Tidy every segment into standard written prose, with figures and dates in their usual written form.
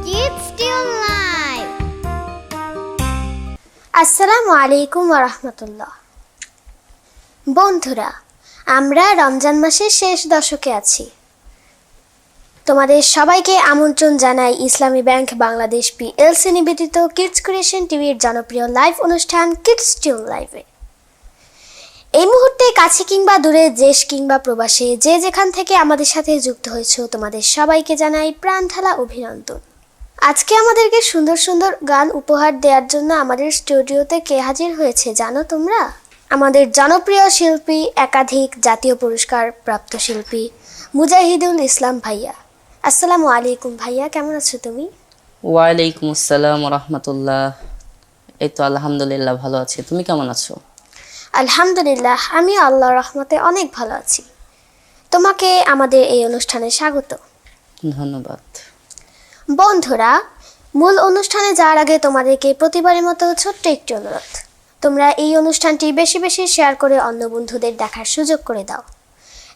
Kids Still Live. আসসালামু আলাইকুম ওয়া রাহমাতুল্লাহ। বন্ধুরা, আমরা রমজান মাসের শেষ দশকে আছি। তোমাদের সবাইকে আমন্ত্রণ জানাই ইসলামী ব্যাংক বাংলাদেশ পিএলসি নিবেদিত কিডস ক্রিয়েশন টিভির জনপ্রিয় লাইভ অনুষ্ঠান কিডস স্টিল লাইভে। এই মুহূর্তে কাছে কিংবা দূরে, দেশ কিংবা প্রবাসে যে যেখান থেকে আমাদের সাথে যুক্ত হয়েছো, তোমাদের সবাইকে জানাই প্রাণঢালা অভিনন্দন। আজকে আমাদেরকে সুন্দর সুন্দর গান উপহার দেওয়ার জন্য আমাদের স্টুডিওতে কে হাজির হয়েছে জানো তোমরা? আমাদের জনপ্রিয় শিল্পী, একাধিক জাতীয় পুরস্কার প্রাপ্ত শিল্পী মুজাহিদুল ইসলাম ভাইয়া। আসসালামু আলাইকুম ভাইয়া, কেমন আছো তুমি? ওয়ালাইকুম আসসালাম রাহমাতুল্লাহ। এই তো আলহামদুলিল্লাহ ভালো আছি, তুমি কেমন আছো? আলহামদুলিল্লাহ, আমি আল্লাহর রহমতে অনেক ভালো আছি। তোমাকে আমাদের এই অনুষ্ঠানে স্বাগত। ধন্যবাদ। বন্ধুরা, মূল অনুষ্ঠানে যাওয়ার আগে তোমাদেরকে প্রতিবারের মতো ছোট্ট একটি অনুরোধ। তোমরা এই অনুষ্ঠানটি বেশি বেশি শেয়ার করে অন্য বন্ধুদের দেখার সুযোগ করে দাও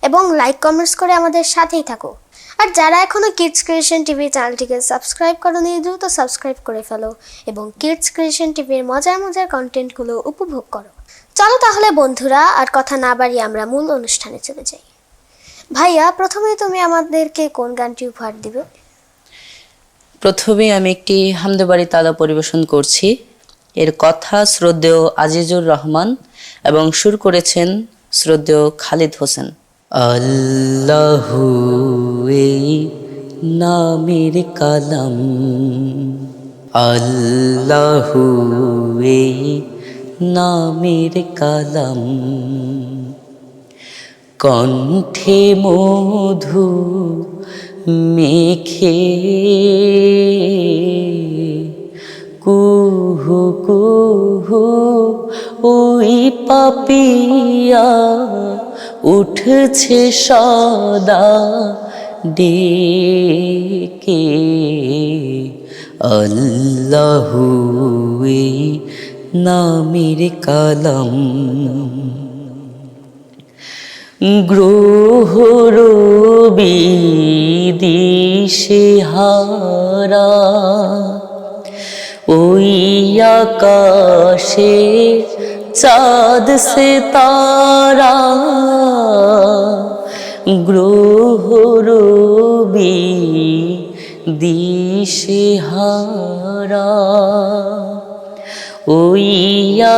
এবং লাইক কমেন্টস করে আমাদের সাথেই থাকো। আর যারা এখনো কিডস ক্রিয়েশন টিভি চ্যানেলটিকে সাবস্ক্রাইব করোনি, দ্রুত সাবস্ক্রাইব করে ফেলো এবং কিডস ক্রিয়েশন টিভির মজার মজার কন্টেন্টগুলো উপভোগ করো। চলো তাহলে বন্ধুরা, আর কথা না বাড়িয়ে আমরা মূল অনুষ্ঠানে চলে যাই। ভাইয়া, প্রথমে তুমি আমাদেরকে কোন গানটি উপহার দিবে? প্রথমে আমি একটি হামদে বাড়ি তালা পরিবেশন করছি। এর কথা শ্রদ্ধেয় আজিজুর রহমান এবং সুর করেছেন শ্রদ্ধেয় খালিদ হোসেন। আল্লাহু এই নামের কালাম, আল্লাহু এই নামের কালাম, কণ্ঠে মধু মেখে কুহু কুহু ওই পাপিয়া উঠছে সদা ডেকে। আল্লাহু এই নামের কালাম, গ্রহরবি দিশে হারা ওই আকাশে চাঁদ সে তারা, গ্রহরবি দিশে হারা ওই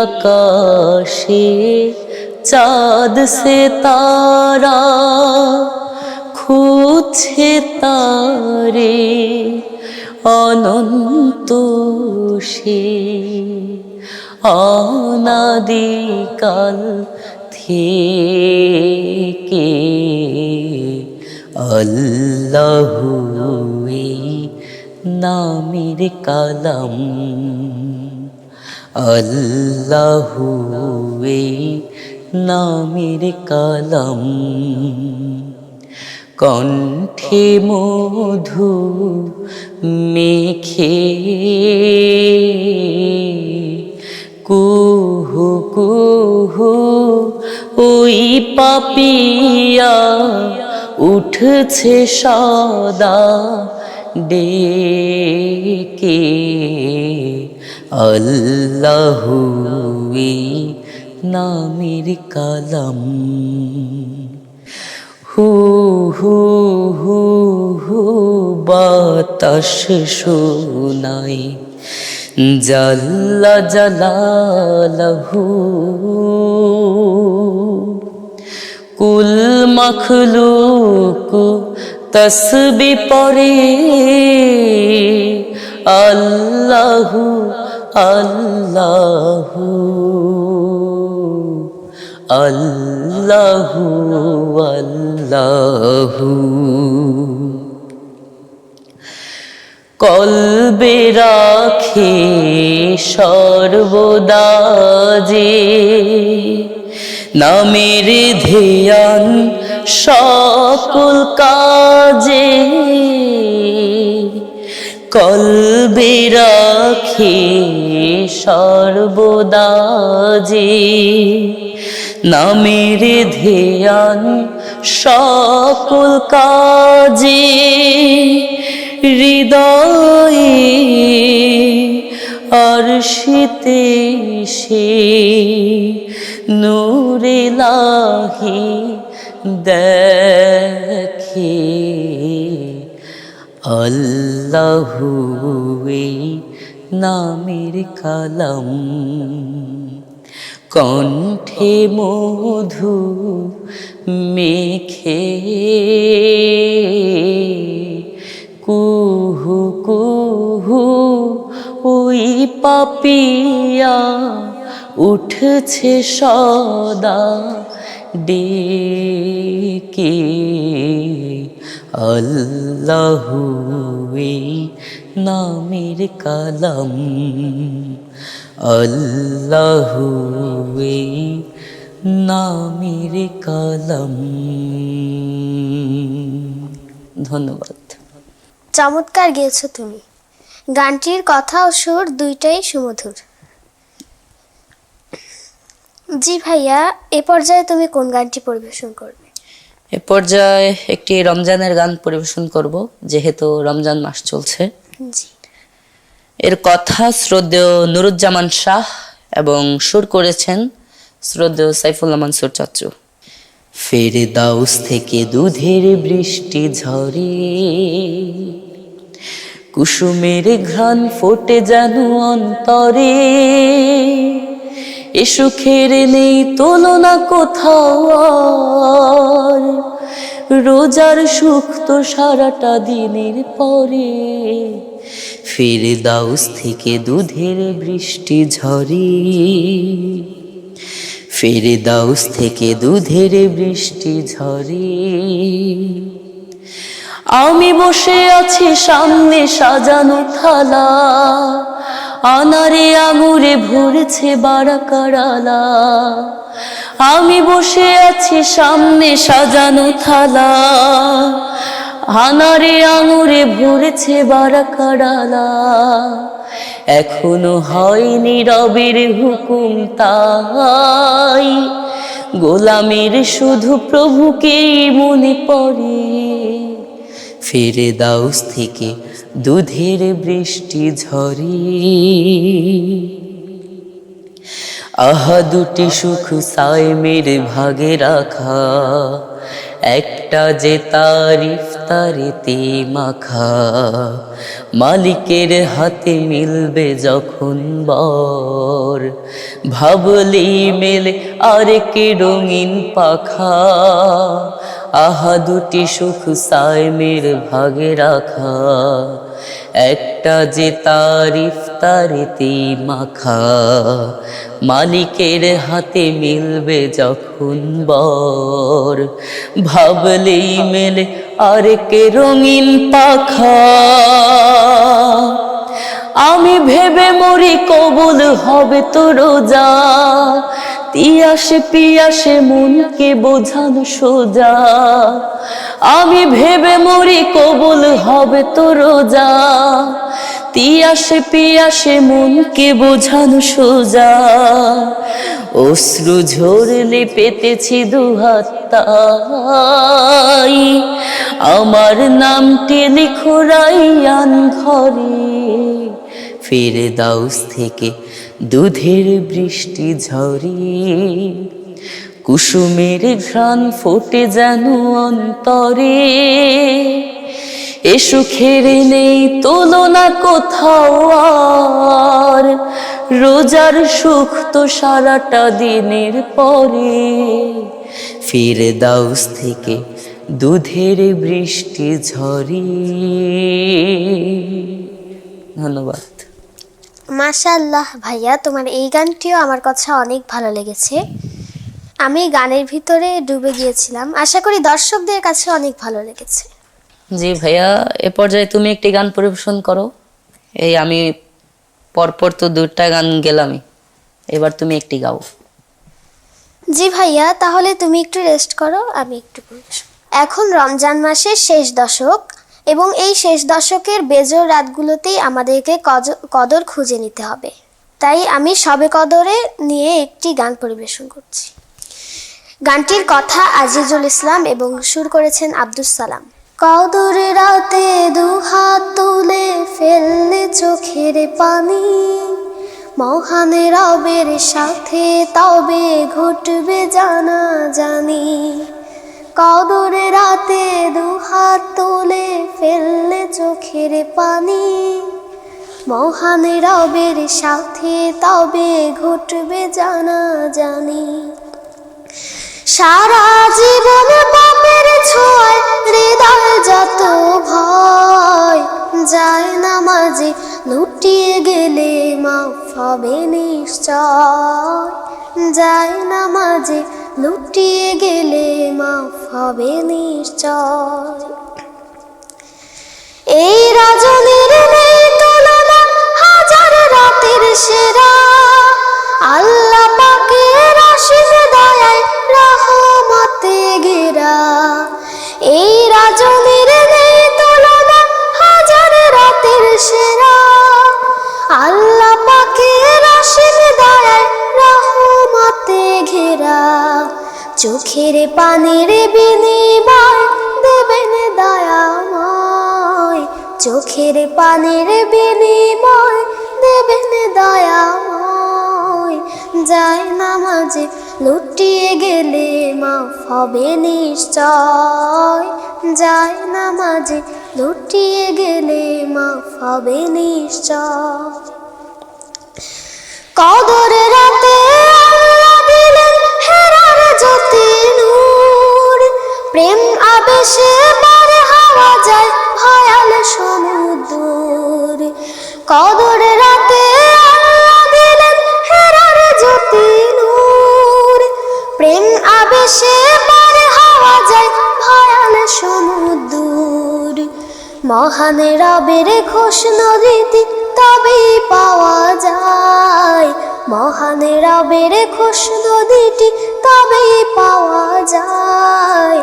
আকাশে চাঁদ সে তারা, খুঁজছে তারে অনন্ত সে অনাদিকাল থেকে। আল্লাহু এই নামের কালাম, আল্লাহু এই নামের কালাম, কণ্ঠে মধু মেখে কুহু কুহু ওই পাপিয়া উঠছে সদা ডেকে। আল্লাহু এই নামের কালাম, হু হু হু হু বাতাস শোনাই জাল্লা জালালাহু, কুল মখলুক তসবি পড়ে আল্লাহু আল্লাহু আল্লাহু আল্লাহু। কলবে রাখে সর্বদা যে নামের ধ্যান সকল কাজে, কলবে রাখে সর্বদা যে নামের ধ্যান সকল কাজে, হৃদয়ে আরশিতে সে নূরে লাহি দেখে আল্লাহু এই নামের কালাম কণ্ঠে মধু মেখে কুহু কুহু ওই পাপিয়া উঠছে সদা ডেকে আল্লাহু এই নামের কালাম আল্লাহু এই নামের কালাম। ধন্যবাদ। চমৎকার গেয়েছো তুমি। গানটির কথা ও সুর দুইটাই সুমধুর। জি ভাইয়া, এ পর্যায়ে তুমি কোন গানটি পরিবেশন করবে? এ পর্যায়ে একটি রমজানের গান পরিবেশন করব, যেহেতু রমজান মাস চলছে। জি। এর কথা শ্রদ্ধেয় নুরুজ্জামান শাহ এবং সুর করেছেন শ্রদ্ধেয় সাইফুল্লাহ মানসুর চাচু। ফেরদাউস থেকে দুধের বৃষ্টি ঝরে, কুসুমের ঘ্রাণ ফোটে যেন অন্তরে, এ সুখের নেই তুলনা কোথাও আর, রোজার সুখ তো সারাটা দিনের পরে। ফেরদাউস থেকে দুধের বৃষ্টি ঝরে, ফেরদাউস থেকে দুধের বৃষ্টি ঝরে, আমি বসে আছি সামনে সাজানো থালা, আনারে আঙুরে ভরেছে বারাকারালা। আমি বসে আছি সামনে সাজানো থালা, আনারে আঙুরে ভরেছে বারাকারালা। এখনো হয়নি রবের হুকুম তাই, গোলামের শুধু প্রভুকেই মনে পড়ে। ফেরদাউস থেকে দুধের বৃষ্টি ঝরে, আহা দুটি সুখ সাইমের ভাগে রাখা, একটা যে তার ইফতারিতে মাখা, মালিকের হাতে মিলবে যখন বর, ভাবলেই মেলে আরেক রঙিন পাখা। আহা দুটি সুখ সাইমের ভাগে রাখা, একটা যে তার ইফতারিতে মাখা, মালিকের হাতে মিলবে যখন বর, ভাবলেই মেলে আরেক রঙিন পাখা। আমি ভেবে মরি কবুল হবে তো রোজা, তিয়াসে পিয়াসে মনকে বোঝানো সোজা। আমি ভেবে মরি কবুল হবে তো রোজা, তিয়াসে পিয়াসে মনকে বোঝানো সোজা। অশ্রু ঝরলে পেতেছি দুহাত তাই, আমার নামটি লিখো রাইয়ান ঘরে। ফেরদাউস থেকে দুধের বৃষ্টি ঝরে, কুসুমের ঘ্রাণ ফোটে যেন অন্তরে, এ সুখের নেই তুলনা কোথাও আর, রোজার সুখ তো সারাটা দিনের পরে। ফেরদাউস থেকে দুধের বৃষ্টি ঝরে। ধন্যবাদ। মাশাআল্লাহ ভাইয়া, তোমার এই গানটিও আমার কাছে অনেক ভালো লেগেছে। আমি গানের ভিতরে ডুবে গিয়েছিলাম। আশা করি দর্শকদের কাছে অনেক ভালো লেগেছে। জি ভাইয়া, এ পর্যায়ে তুমি একটি গান পরিবেশন করো। এই আমি পরপর তো দুটা গান গেলামই, এবার তুমি একটি গাও। জি ভাইয়া, তাহলে তুমি একটু রেস্ট করো, আমি একটু পরিবেশন। এখন রমজান মাসের শেষ দশক, এবং এই শেষ দশকের বেজোড় রাতগুলোতেই আমাদেরকে কদর খুঁজে নিতে হবে। তাই আমি সবে কদরে নিয়ে একটি গান পরিবেশন করছি। গানটির কথা আজিজুল ইসলাম এবং সুর করেছেন আব্দুস সালাম। কদর রাতে দুহাত চোখের পানি, মহান রবের সাথে তবে ঘটবে জানা জানি। কদরে রাতে দুহাত তুলে ফেললে চোখের পানি, মহান রবের সাথে তবে ঘটবে জানা জানি। সারা জীবন পাপের ছোঁয়ায় হৃদয় যত ভয়, যায় নামাজে লুটিয়ে গেলে মাফ হবে নিশ্চয়। যায় নামাজে লুটিয়ে গেলে মাফ হবে নিশ্চয়। এই রজনীর নেই তুলনা, হাজার রাতের সেরা, আল্লাহ পাকের অসীম দয়ায় রহমতে ঘেরা। এই রজনীর নেই তুলনা, হাজার রাতের সেরা, আল্লাহ পাকের অসীম দয়ায় রহমতে ঘেরা। চোখের পানির বিনিময় দেবেন দয়াময়, চোখের পানির বিনিময় দেবেন দয়াময়। যায় নামাজে লুটিয়ে গেলে মাফ হবে নিশ্চয়। যায় নামাজে লুটিয়ে গেলে মাফ হবে নিশ্চয়। কদরে রাতে আল্লাহ দিলেন হেরার জ্যোতি নূর, প্রেম আবেশে পারে হওয়া যায় ভয়াল সমুদ্র। কদরে রাতে আল্লাহ দিলেন হেরার জ্যোতি নূর, প্রেম আবেশে পারে হওয়া যায় ভয়াল সমুদ্র। মহান রবের ঘোষণা দিতে তবেই পাওয়া যায়, মহান রবের ঘোষণা দিতে তবেই পাওয়া যায়।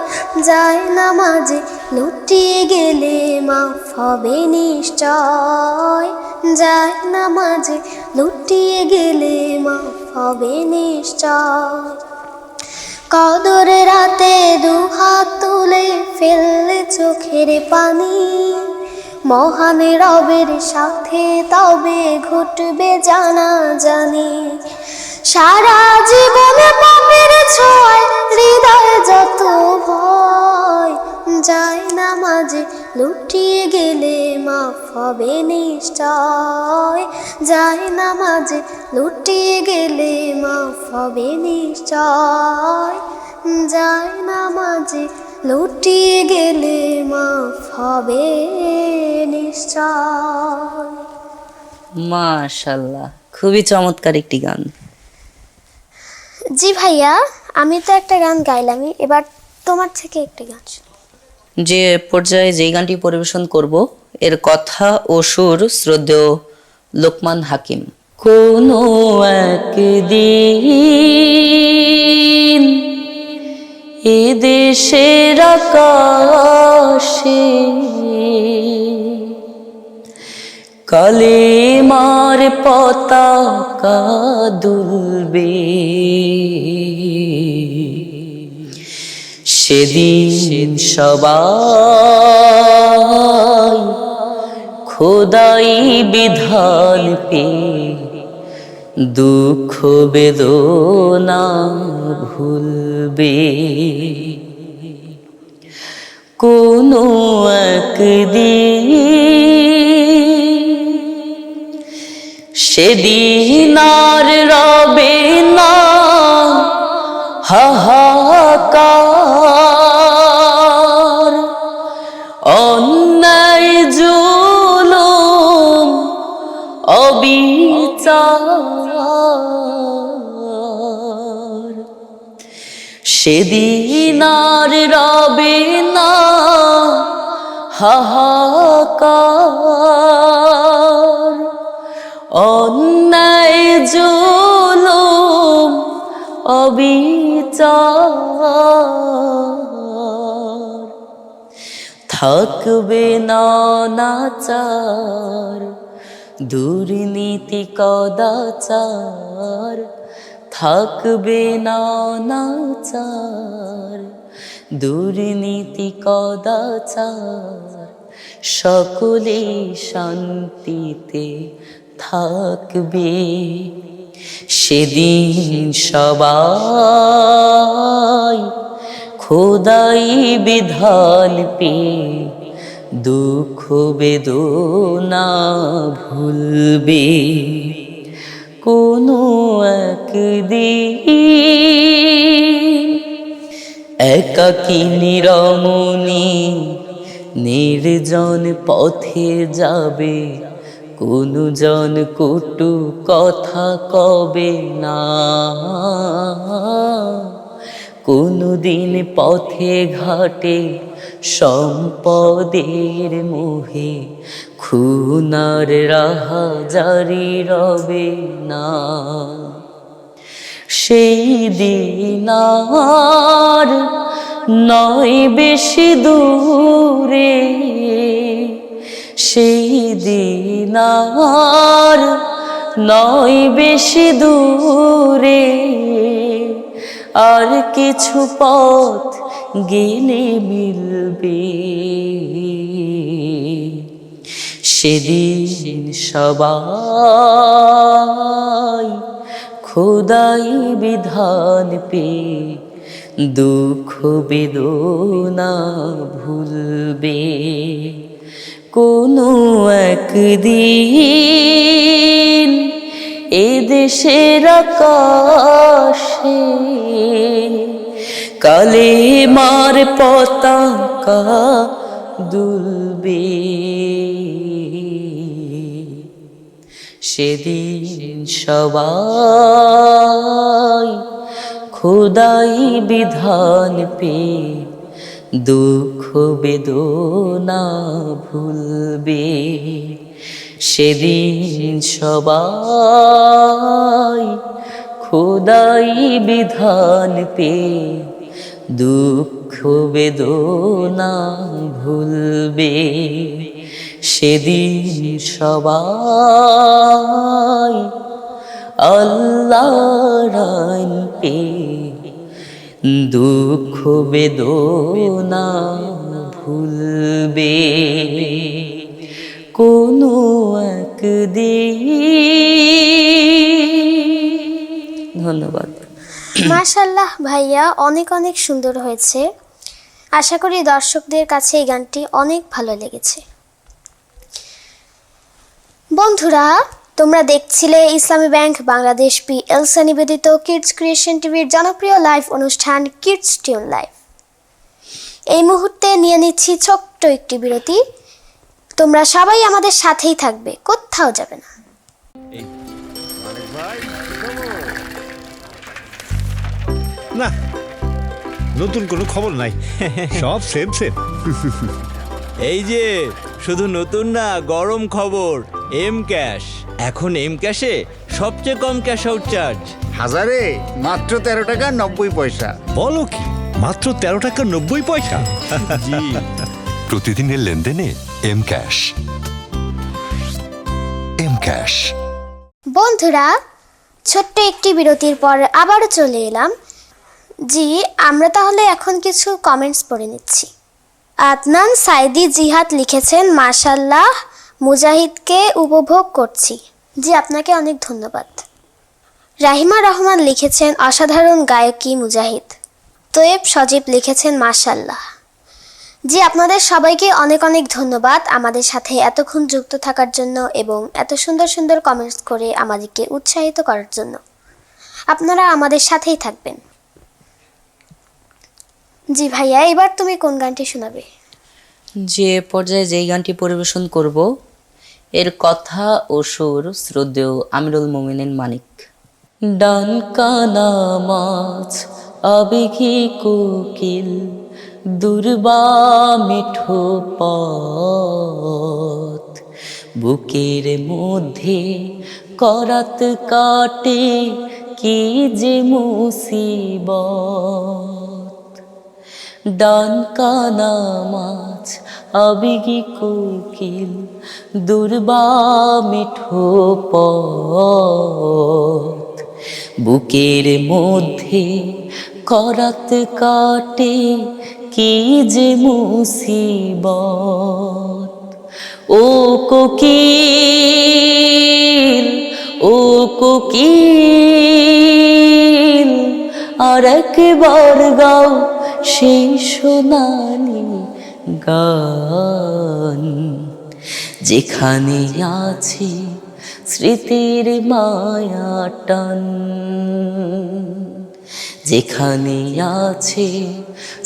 যায় নামাজে লুটিয়ে গেলে মাফ হবে নিশ্চয়। যায় নামাজে লুটিয়ে গেলে মাফ হবে নিশ্চয়। কদরে রাতে দুহাত তুলে ফেললে চোখের পানি, মহান রবের সাথে তবে ঘটবে জানা জানি। সারা জীবন পাপের ছোঁয়ায় হৃদয় যত ভয়, যায় নামাজে লুটিয়ে গেলে মাফ হবে নিশ্চয়। যায় নামাজে লুটিয়ে গেলে মাফ হবে নিশ্চয়। যায় নামাজে লুটিয়ে গেলে মাফ হবে নিশ্চয়। মাশাল্লাহ, খুবই চমৎকার একটি গান। জি ভাইয়া, আমি তো একটা গান গাইলামই, এবার তোমার থেকে একটি গান শুনি। যে পর্যায়ে যেই গানটি পরিবেশন করব এর কথা ও সুর শ্রদ্ধেয় লোকমান হাকিম। কোনো একদিন এ দেশের আকাশে কালেমার পতাকা দুলবে, সেদিন সবাই খোদাই বিধান পে দুঃখ বেদনা ভুলবে। কোনো একদিন সেদিন আর রবে না হাহাকার, অন্যায় জুলুম অবিচার, সেদিন আর রবে না হাহাকার, অন্যায় জুলুম অবিচার, থাকবে না নাচার দুর্নীতি কদাচার, থাকবে না নাচার দুর্নীতি কদাচার, সকলে শান্তিতে থাকবে। সেদিন সবাই খোদাই বিধান পেয়ে দুঃখ বেদনা ভুলবে। কোনো একদিন একাকিনী রমণী নির্জন পথে যাবে, কোনো জন কটু কথা কবে না। কোনো দিন পথে ঘাটে সম্পদের মোহে খুনার রাহা জারি রবে না। সেই দিন আর নয় বেশি দূরে, সেই দিন আর নয় বেশি দূরে, আর কিছু পথ গেলে মিলবে। সেদিন সবাই খোদাই বিধান পেয়ে দুঃখ বেদনা ভুলবে। কোনো একদিন এদেশের আকাশে কালেমার পতাকা দুলবে। সেদিন সবাই খোদাই বিধান পেয়ে দুঃখ বেদনা ভুলবে। সেদিন সবাই খোদাই বিধান পেয়ে দুঃখ বেদনা ভুলবে। সেদিন সবাই আল্লাহর আইন পেয়ে দুঃখ বেদনা ভুলবে। কোনো একদিন। ধন্যবাদ। মাশাল্লাহ ভাইয়া, অনেক অনেক সুন্দর হয়েছে। আশা করি দর্শকদের কাছে এই গানটি অনেক ভালো লেগেছে। বন্ধুরা, তোমরা দেখছিলে ইসলামী ব্যাংক বাংলাদেশ পিএলসি নিবেদিত কিডস ক্রিয়েশন টিভির জনপ্রিয় লাইভ অনুষ্ঠান কিডস টিউন লাইভ। এই মুহূর্তে নিয়ে নিচ্ছি ছোট্ট একটি বিরতি। তোমরা সবাই আমাদের সাথেই থাকবে, কোথাও যাবে না। না, নতুন কোনো খবর নাই, সব সেম সেম। এই যে শুধু নতুন না, গরম খবর, এম ক্যাশ। এখন এম ক্যাশে সবচেয়ে কম ক্যাশ আউট চার্জ। হাজারে মাত্র 13 টাকা 90 পয়সা। বলো কি, মাত্র 13 টাকা 90 পয়সা? জি, প্রতিদিনের লেনদেনে এম ক্যাশ। M cash. বন্ধুরা, ছোট্ট একটি বিরতির পর আবারও চলে এলাম। জি, আমরা তাহলে এখন কিছু কমেন্টস পড়ে নিচ্ছি। আদনান সাইদি জিহাদ লিখেছেন, মাশাল্লাহ, মুজাহিদকে উপভোগ করছি। জি, আপনাকে অনেক ধন্যবাদ। রাহিমা রহমান লিখেছেন, অসাধারণ গায়কী মুজাহিদ। তোয়েব সজীব লিখেছেন, মাশাল্লাহ। জি, আপনাদের সবাইকে অনেক অনেক ধন্যবাদ আমাদের সাথে এতক্ষণ যুক্ত থাকার জন্য এবং এত সুন্দর সুন্দর কমেন্টস করে আমাদেরকে উৎসাহিত করার জন্য। আপনারা আমাদের সাথেই থাকবেন। জি ভাইয়া, এবার তুমি কোন গানটি শোনাবে? যে পর্যায়ে যেই গানটি পরিবেশন করব, এর কথা ও সুর শ্রদ্ধেয় আমিরুল মোমিনিন মানিক। ডানকা নামাজ আবেগী কোকিল, দুর্বা মিঠো পথ, বুকের মধ্যে করাত কাটে কি যে মুসিবত। ডানকা নামাজ আবেগী কোকিল, দুর্বা মিঠো পথ, বুকের মধ্যে করাত কাটে কি যে মুসিবত। ও কোকিল, ও কোকিল, আর একবার গাও সেই সোনালি গান, যেখানে আছে স্মৃতির মায়া টান, যেখানে আছে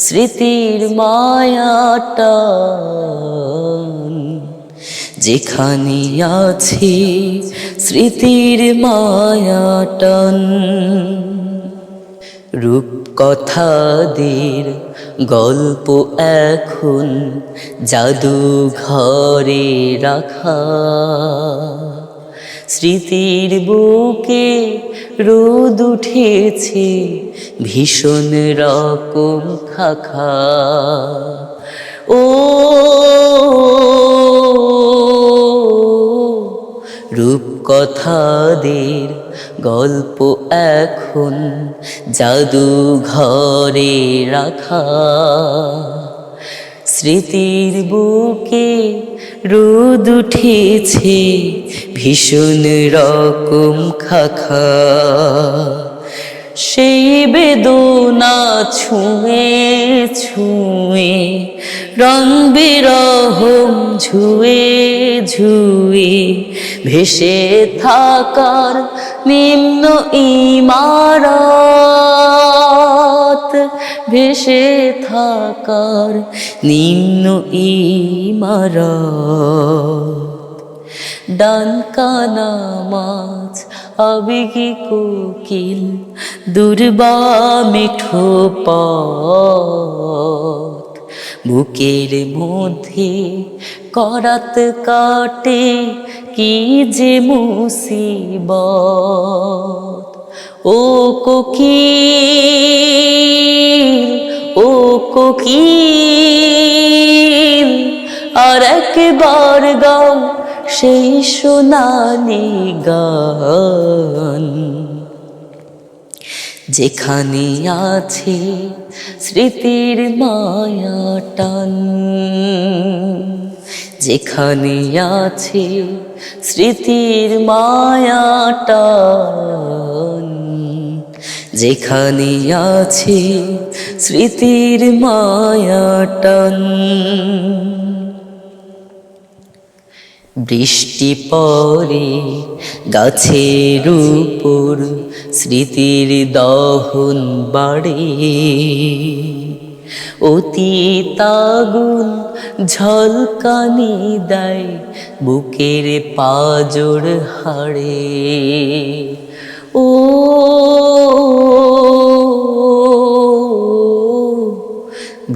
স্মৃতির মায়া টান, যেখানে আছে স্মৃতির মায়া টান। রূপকথাদের গল্প এখন জাদুঘরে রাখা, স্মৃতির বুকে রোদ উঠেছে ভীষণ রকম খাখা। ও রূপকথাদের গল্প এখন জাদুঘরে রাখা, স্মৃতির বুকে রোদ উঠেছে ভীষণ রকম খাখা। সেই বেদনা ছুঁয়ে ছুঁয়ে রং বিরহম ঝুয়ে ঝুয়ে ভেসে থাকার নিম্ন ইমারত, ভেসে থাকার নিম্ন ইমারত। ডানকানা মাছ আবেগী কোকিল দুর্বা মিঠো পথ, বুকের মধ্যে করাত কাটে কি যে মুসিবত। ও কোকিল, ও কোকিল, আর একবার গাও সেই সোনালি গান, যেখানে আছে স্মৃতির মায়া টান, যেখানে আছে স্মৃতির মায়া টান, যেখানে আছে স্মৃতির মায়া টান। বৃষ্টি পড়ে গাছের উপর স্মৃতির দহন বাড়ে, অতীত আগুন ঝলকানি দেয় বুকের পাঁজর হাড়ে। ও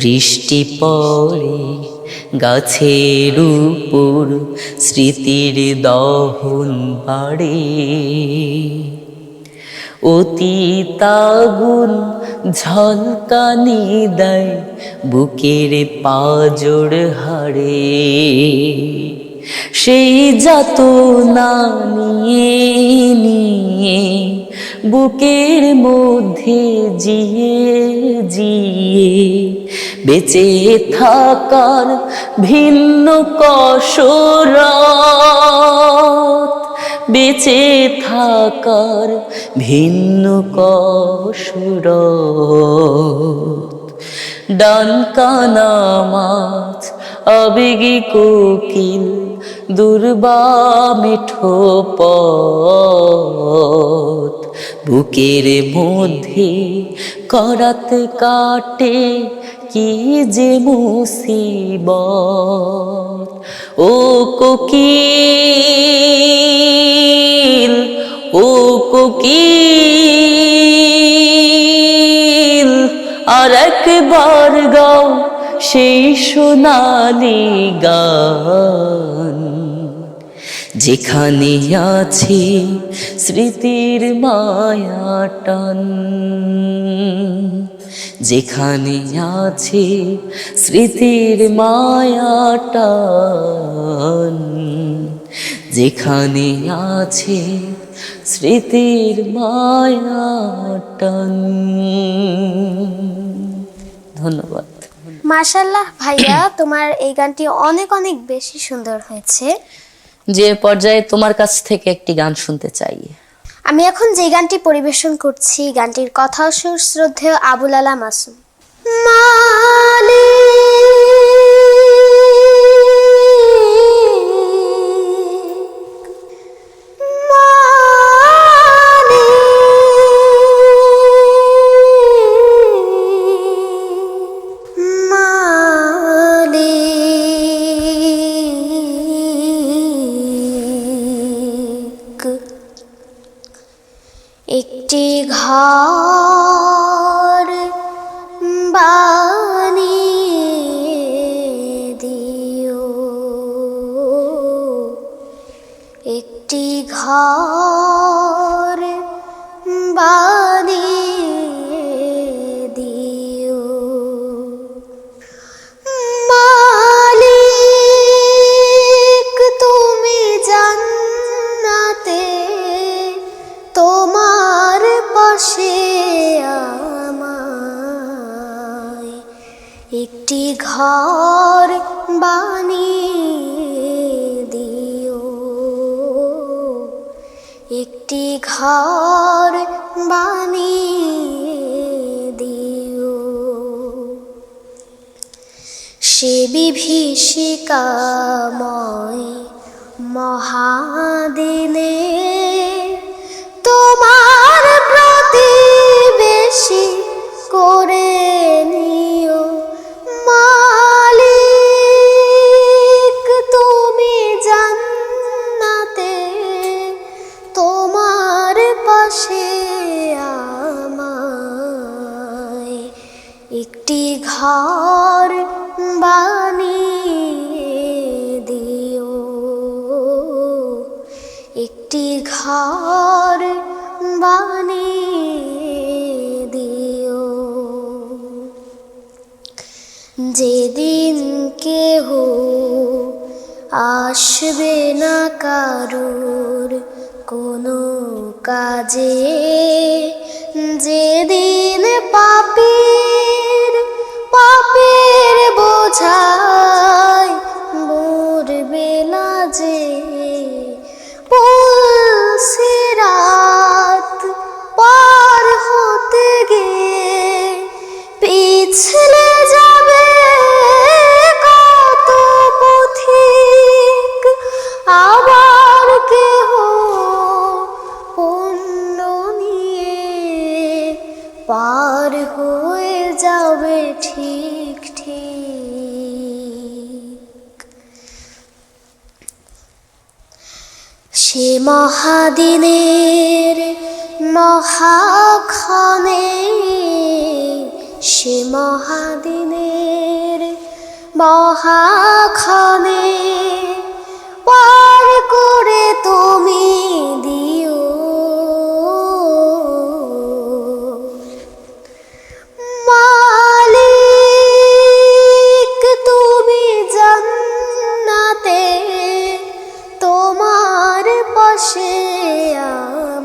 বৃষ্টি পড়ে গাছের উপর স্মৃতির দহন বাড়ে, অতীত আগুন ঝলকানি দেয় বুকের পাঁজর হাড়ে। সেই যাতনা নিয়ে নিয়ে বুকের মধ্যে জিয়ে জিয়ে বেঁচে থাকার ভিন্ন কসরত, বেঁচে থাকার ভিন্ন কসরত। ডানকানা মাছ আবেগী কোকিল দুর্বা মিঠো পথ, বুকের মধ্যে করাত কাটে কি যে মুসিবত। ও কোকিল, ও কোকিল, আর একবার গাও সেই সোনালি গান, যেখানে আছে স্মৃতির মায়া টান, যেখানে আছে স্মৃতির মায়া টান, যেখানে আছে স্মৃতির মায়া টান। ধন্যবাদ। মাশাআল্লাহ ভাইয়া, তোমার এই গানটি অনেক অনেক বেশি সুন্দর হয়েছে। যে পর্যায়ে তোমার কাছ থেকে একটি গান শুনতে চাই। আমি এখন যে গানটি পরিবেশন করছি, গানটির কথা ও সুর শ্রদ্ধেয় আবুল আলা মাসুম। একটি ঘর বানিয়ে দিও, একটি ঘর বানিয়ে দিও। মালিক তুমি জান্নাতে, তোমার পাশে আমায় একটি ঘর বানিয়ে দিও, একটি ঘর বানিয়ে দিও। সে বিভীষিকাময় মহাদিনে তোমার প্রতিবেশী করে নিও। মালিক তুমি জান্নাতে, তোমার পাশে আমায় একটি ঘর বানিয়ে দিও, একটি ঘর বানিয়ে দিও। যেদিন কেহ আসবে না কারুর কোনো কাজে, যেদিন পাপের বোঝায় মরবে লাজে, পুলসিরাত পার হতে গিয়ে পিছলে যাবে কত পথিক, আবার কেহ পুণ্য নিয়ে পার হয়ে যাবে ঠিক ঠিক। সে মহাদিনের মহাক্ষণে, সে মহাদিনের মহাক্ষণে পার করে তুমি দিও। মালিক তুমি জান্নাতে, তোমার পাশে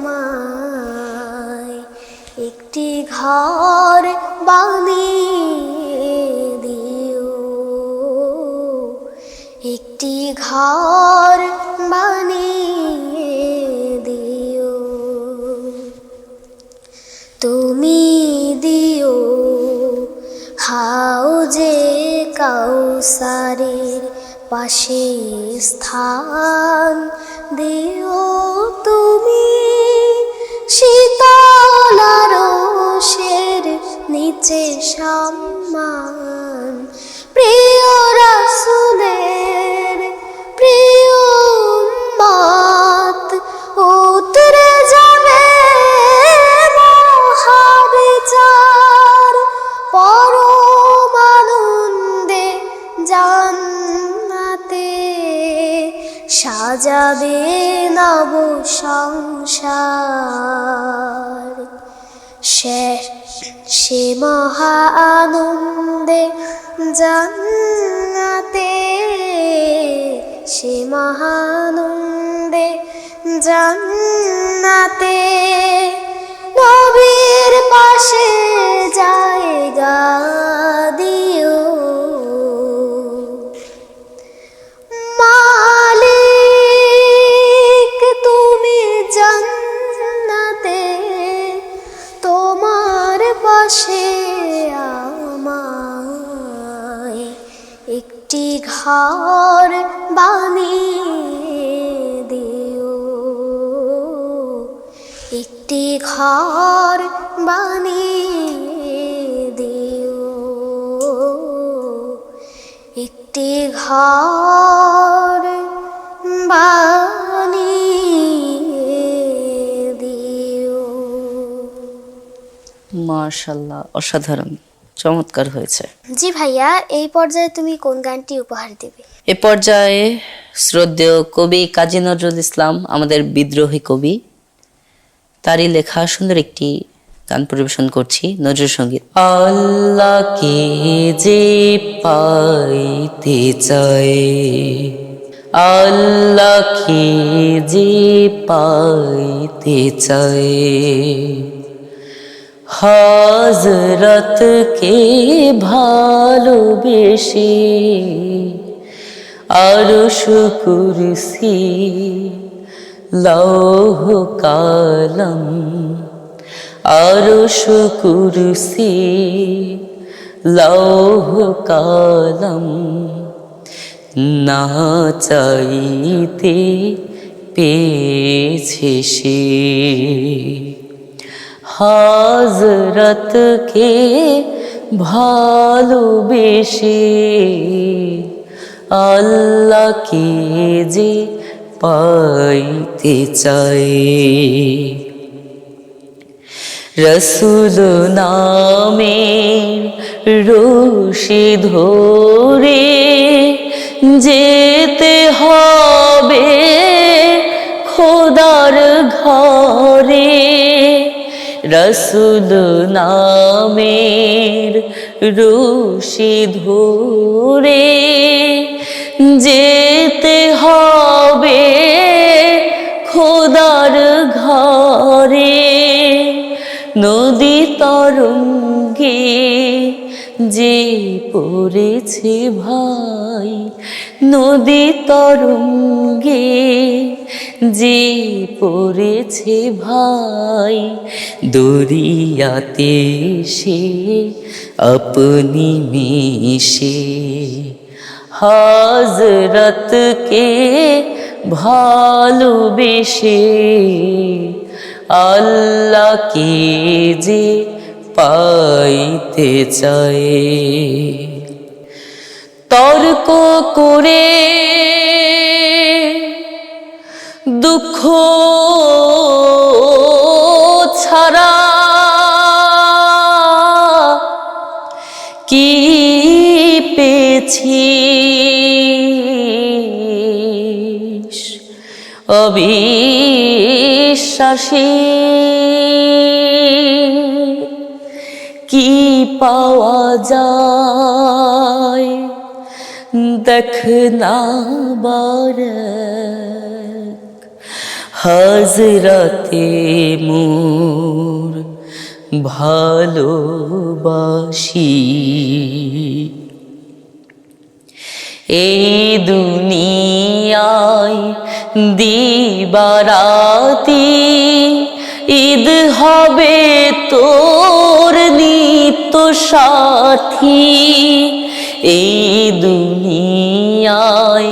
আমায় একটি ঘর বানিয়ে দিও, একটি ঘর বানিয়ে দিও। তুমি দিও হাউজে কাউসারের পাশে স্থান, দিও তুমি শীতল আরশের নিচে সম্মান। প্রিয় রাসূলের প্রিয় উম্মত উতরে যাবে মহাবিচার, পরম আনন্দে জান্নাতে সাজাবে নব সংসার। সে মহা আনন্দে জান্নাতে, সে মহানন্দে জান্নাতে নবীর পাশে জায়গা দিও। বানিয়ে দিও, একটি ঘর বানিয়ে দিও। মাশাআল্লাহ, অসাধারণ, চমৎকার হয়েছে। জি ভাইয়া, এই পর্যায়ে তুমি কোন গানটি উপহার দেবে? এ পর্যায়ে শ্রদ্ধেয় কবি কাজী নজরুল ইসলাম, আমাদের বিদ্রোহী কবি, তারই লেখা সুন্দর একটি গান পরিবেশন করছি, নজরুল সঙ্গীত। আল্লাহকে যে পাইতে চায়, আল্লাহকে যে পাইতে চায়, হযরতকে ভালোবেসে আরশ কুরসি লৌহ কালাম, আরশ কুরসি লৌহ কালাম না চাইতে পেয়েছে সে, হযরতকে ভালোবেসে আল্লাহকে যে পাইতে চায়। রসুল নামের রশি ধরে যেতে হবে খোদার ঘরে, রসুল নামের রশি ধরে যেতে হবে খোদার ঘরে, নদী তরঙ্গে যে পড়েছে ভাই, নদী তরঙ্গে যে পড়েছে ভাই, দরিয়াতে সে আপনি মিশে হযরতকে ভালোবেসে আল্লাহকে যে পাইতে চায়। তর্ক করে দুঃখ ছাড়া কি পেয়েছিস অবিশ্বাসী, কি পাওয়া যায় দেখ না বারক, হযরতে মোর ভালোবাসি। এই দুনিয়ায় দিবারাতি ঈদ হবে তোর নিত্য সাথী, এই দুনিয়ায়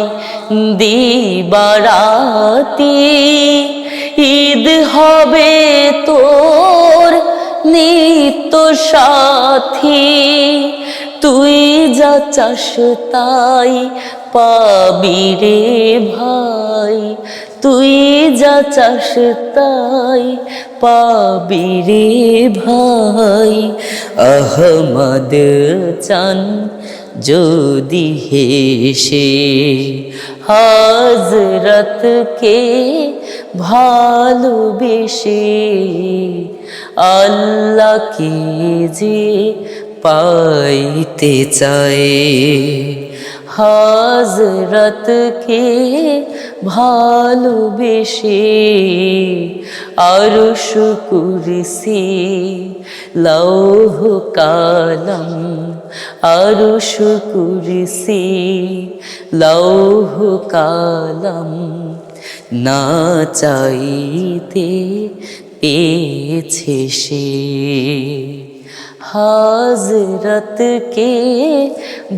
দিবারাতি ঈদ হবে তোর নিত্য সাথী, তুই যা চাস তাই পাবি রে ভাই, তুই যা চাস তাই পাবি রে ভাই, আহমদ চান যদি হেসে হযরতকে ভালোবেসে আল্লাহকে যে পাইতে চায়, হযরতকে ভালোবেসে আরশ কুরসি লৌহ কালাম, আরশ কুরসি লৌহ কালাম না চাইতে পেয়েছে সে, হযরতকে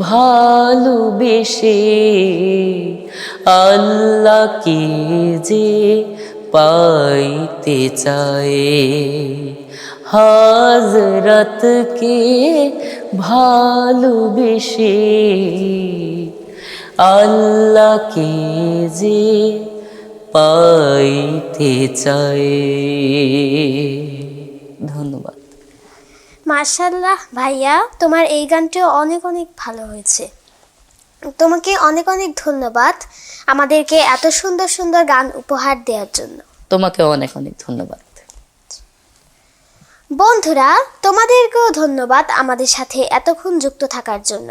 ভালোবেসে আল্লাহকে যে পাইতে চায়, হযরতকে ভালোবেসে আল্লাহকে যে পাইতে চায়। ধন্যবাদ। মাশাআল্লাহ ভাইয়া, তোমার এই গানটিও অনেক অনেক ভালো হয়েছে। তোমাকে অনেক অনেক ধন্যবাদ আমাদেরকে এত সুন্দর সুন্দর গান উপহার দেওয়ার জন্য। তোমাকে অনেক অনেক ধন্যবাদ। বন্ধুরা, তোমাদেরকেও ধন্যবাদ আমাদের সাথে এতক্ষণ যুক্ত থাকার জন্য।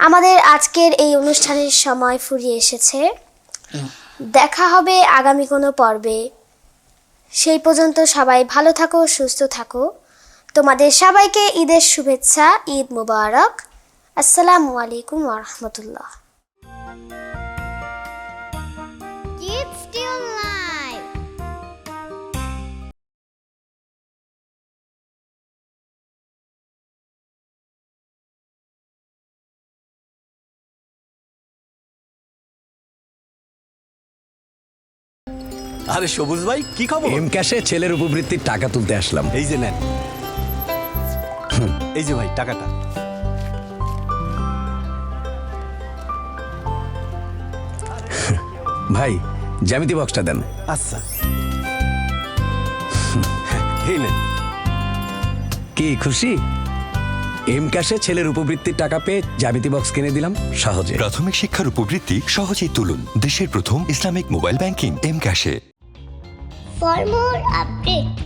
আমাদের আজকের এই অনুষ্ঠানের সময় ফুরিয়ে এসেছে। দেখা হবে আগামী কোনো পর্বে। সেই পর্যন্ত সবাই ভালো থাকো, সুস্থ থাকো। তোমাদের সবাইকে ঈদের শুভেচ্ছা, ঈদ মুবারক। আসসালামু আলাইকুম ওয়া রাহমাতুল্লাহ। Kids Still Live. আরে সবুজ ভাই, কি খবর? এম ক্যাশে ছেলের উপবৃত্তির টাকা তুলতে আসলাম। এই যে নেন। এই যে ভাই টাকাটা। ভাই, জ্যামিতি বক্সটা দেন। আচ্ছা, এই নেন। কি খুশি? এম ক্যাশে ছেলের উপবৃত্তির টাকা পেয়ে জ্যামিতি বক্স কিনে দিলাম সহজে। প্রাথমিক শিক্ষার উপবৃত্তি সহজেই তুলুন দেশের প্রথম ইসলামিক মোবাইল ব্যাংকিং এম ক্যাশে। For more updates,